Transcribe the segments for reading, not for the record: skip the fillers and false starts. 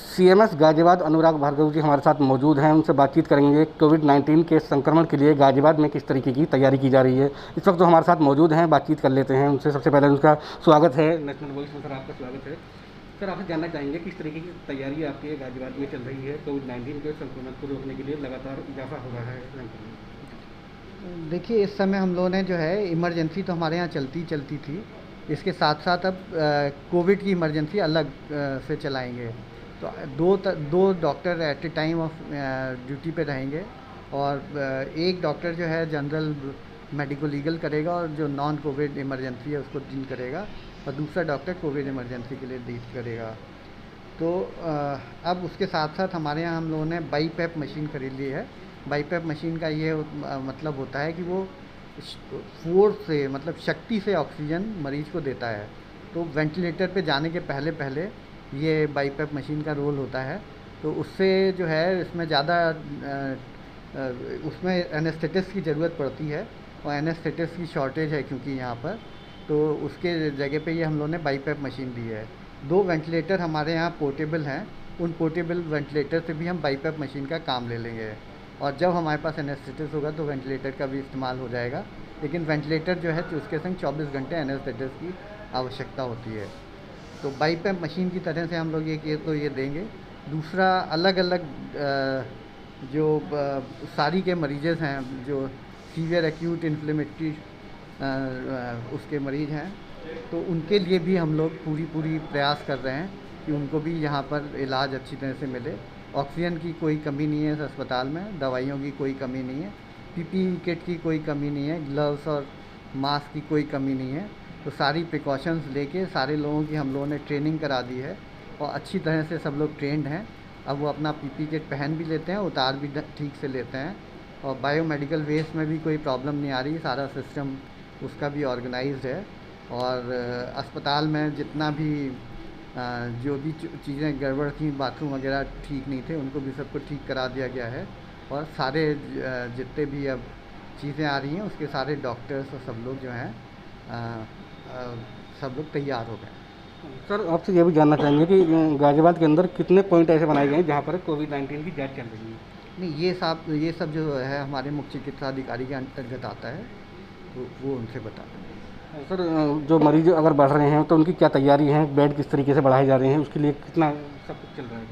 CMS Ghaziabad अनुराग भार्गव जी हमारे साथ मौजूद हैं, उनसे बातचीत करेंगे कोविड-19 के संक्रमण के लिए गाजियाबाद में किस तरीके की तैयारी की जा रही है। इस वक्त जो हमारे साथ मौजूद हैं, बातचीत कर लेते हैं उनसे। सबसे पहले उनका स्वागत है नेशनल वॉइस में। सर, आपका स्वागत है। सर, आपसे जानना चाहेंगे किस तरीके की तैयारी आपके गाजियाबाद में चल रही है। कोविड-19 के संक्रमण को रोकने के लिए लगातार इजाफा हो रहा है संक्रमण। देखिए, इस समय हम लोगों ने जो है इमरजेंसी तो हमारे यहाँ चलती थी। इसके साथ साथ अब कोविड की इमरजेंसी अलग से चलाएंगे। तो दो doctor at A time of duty पे रहेंगे और एक डॉक्टर जो है जनरल मेडिको लीगल करेगा और जो नॉन कोविड इमरजेंसी है उसको डील करेगा, और दूसरा डॉक्टर कोविड इमरजेंसी के लिए डील करेगा। तो अब उसके साथ साथ हमारे यहाँ हम लोगों ने बाईपैप मशीन खरीद ली है। बाईपैप मशीन का ये मतलब होता है कि वो फोर्स से, मतलब शक्ति से ऑक्सीजन मरीज़ को देता है। तो वेंटिलेटर पे जाने के पहले पहले ये बाईपैप मशीन का रोल होता है। तो उससे जो है इसमें ज़्यादा उसमें एनेस्थेटिस्ट की ज़रूरत पड़ती है, और एनेस्थेटिस्ट की शॉर्टेज है क्योंकि यहाँ पर। तो उसके जगह पे ये हम लोगों ने बाईपैप मशीन दी है। 2 वेंटिलेटर हमारे यहाँ पोर्टेबल हैं, उन पोर्टेबल वेंटिलेटर से भी हम बाईपैप मशीन का काम ले लेंगे। और जब हमारे पास एनेस्थेटिस्ट होगा तो वेंटिलेटर का भी इस्तेमाल हो जाएगा, लेकिन वेंटिलेटर जो है तो उसके संग 24 घंटे एनेस्थेटिस्ट की आवश्यकता होती है। तो बाईपैप मशीन की तरह से हम लोग ये देंगे। दूसरा, अलग अलग जो सारी के मरीज़ हैं, जो सीवियर एक्यूट इन्फ्लेमेटरी उसके मरीज़ हैं, तो उनके लिए भी हम लोग पूरी प्रयास कर रहे हैं कि उनको भी यहाँ पर इलाज अच्छी तरह से मिले। ऑक्सीजन की कोई कमी नहीं है इस अस्पताल में, दवाइयों की कोई कमी नहीं है, पीपीई किट की कोई कमी नहीं है, ग्लव्स और मास्क की कोई कमी नहीं है। तो सारी प्रिकॉशंस लेके सारे लोगों की हम लोगों ने ट्रेनिंग करा दी है, और अच्छी तरह से सब लोग ट्रेंड हैं। अब वो अपना पीपीई किट पहन भी लेते हैं, उतार भी ठीक से लेते हैं, और बायोमेडिकल वेस्ट में भी कोई प्रॉब्लम नहीं आ रही। सारा सिस्टम उसका भी ऑर्गेनाइज्ड है, और अस्पताल में जितना भी जो भी चीज़ें गड़बड़ थी, बाथरूम वगैरह ठीक नहीं थे, उनको भी सबको ठीक करा दिया गया है। और सारे जितने भी अब चीज़ें आ रही हैं उसके सारे डॉक्टर्स और सब लोग जो हैं सब लोग तैयार हो गए। सर, आपसे ये भी जानना चाहेंगे कि गाजियाबाद के अंदर कितने पॉइंट ऐसे बनाए गए हैं जहाँ पर कोविड-19 की जांच चल रही है। नहीं, ये सब जो है हमारे मुख्य चिकित्सा अधिकारी के अंतर्गत आता है, तो वो उनसे बता दें। सर, जो मरीज अगर बढ़ रहे हैं तो उनकी क्या तैयारी है, बेड किस तरीके से बढ़ाए जा रहे हैं, उसके लिए कितना सब कुछ चल रहा है?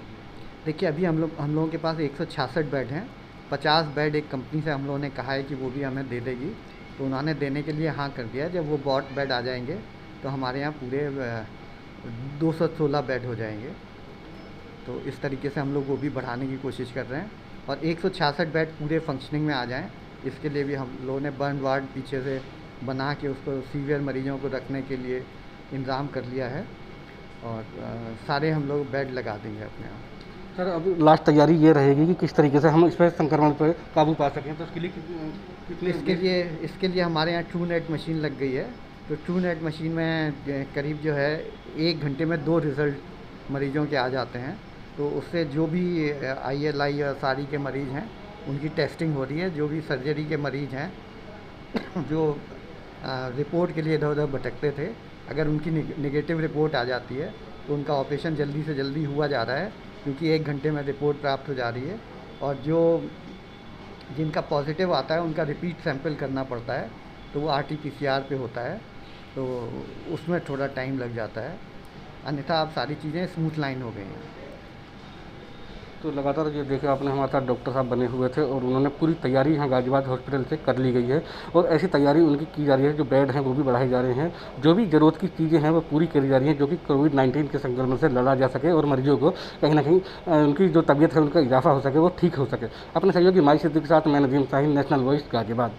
देखिए, अभी हम लोगों के पास 166 बेड हैं। 50 बेड एक कंपनी से हम लोगों ने कहा है कि वो भी हमें दे देगी, तो उन्होंने देने के लिए हाँ कर दिया। जब वो बॉट बेड आ जाएंगे तो हमारे यहाँ पूरे 216 बेड हो जाएंगे। तो इस तरीके से हम लोग वो भी बढ़ाने की कोशिश कर रहे हैं, और 166 बेड पूरे फंक्शनिंग में आ जाएं, इसके लिए भी हम लोगों ने बर्न वार्ड पीछे से बना के उसको सीवियर मरीजों को रखने के लिए इंतज़ाम कर लिया है, और सारे हम लोग बेड लगा देंगे अपने यहाँ। सर, अब लास्ट तैयारी ये रहेगी कि किस तरीके से हम इस पर संक्रमण पर काबू पा सकें, तो उसके लिए कितने इसके लिए हमारे यहाँ ट्रू नेट मशीन लग गई है। तो ट्रू नेट मशीन में करीब जो है 1 घंटे में 2 रिज़ल्ट मरीजों के आ जाते हैं। तो उससे जो भी ILI और सारी के मरीज़ हैं उनकी टेस्टिंग हो रही है। जो भी सर्जरी के मरीज़ हैं जो रिपोर्ट के लिए इधर उधर भटकते थे, अगर उनकी नेगेटिव रिपोर्ट आ जाती है तो उनका ऑपरेशन जल्दी से जल्दी हुआ जा रहा है, क्योंकि 1 घंटे में रिपोर्ट प्राप्त हो जा रही है। और जिनका पॉजिटिव आता है उनका रिपीट सैंपल करना पड़ता है, तो वो RT-PCR पे होता है, तो उसमें थोड़ा टाइम लग जाता है। अन्यथा अब सारी चीज़ें स्मूथ लाइन हो गई हैं। तो लगातार ये देखिए, आपने हमारे साथ डॉक्टर साहब बने हुए थे और उन्होंने पूरी तैयारी यहाँ गाजियाबाद हॉस्पिटल से कर ली गई है, और ऐसी तैयारी उनकी की जा रही है। जो बेड हैं वो भी बढ़ाए जा रहे हैं, जो भी ज़रूरत की चीज़ें हैं वो पूरी करी जा रही हैं, जो कि कोविड-19 के संक्रमण से लड़ा जा सके और मरीजों को कहीं ना कहीं उनकी जो तबीयत है उनका इजाफा हो सके, वो ठीक हो सके। अपने सहयोगी माई सिद्दीकी के साथ मैं नदीम साहिल, नेशनल वॉइस, गाजियाबाद।